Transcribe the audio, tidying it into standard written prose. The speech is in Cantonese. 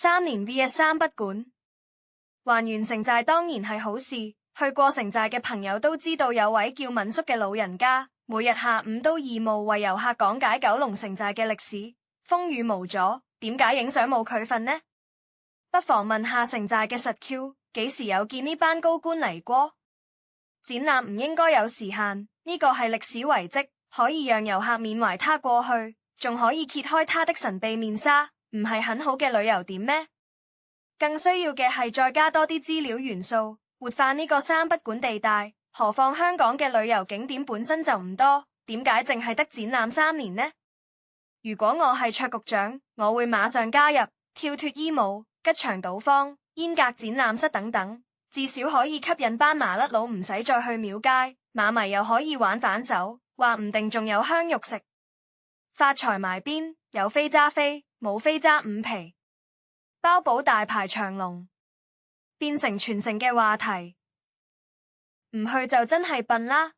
3年 vs 3不管，還原城寨當然係好事。去過城寨嘅朋友都知道，有位叫敏叔嘅老人家，每日下午都義務為遊客講解九龍城寨嘅歷史。風雨無阻，點解影相冇佢份呢？不妨問下城寨嘅實 Q， 幾時有見呢班高官嚟過？展覽唔應該有時限，呢個係歷史遺跡，可以讓遊客緬懷他過去，仲可以揭開他的神秘面紗，唔係很好嘅旅遊點咩？更需要嘅係再加多啲資料元素，活化呢個3不管地帶。何況香港嘅旅遊景點本身就唔多，點解淨係得展覽3年呢？如果我係卓局長，我會馬上加入跳脫衣舞、吉祥賭坊、煙格展覽室等等，至少可以吸引班麻甩佬唔使再去廟街，馬迷又可以玩反手，話唔定仲有香肉食。發財埋邊，有飛揸飛，冇飛揸五皮。包保大排長龍，變成全城嘅話題。唔去就真係笨啦。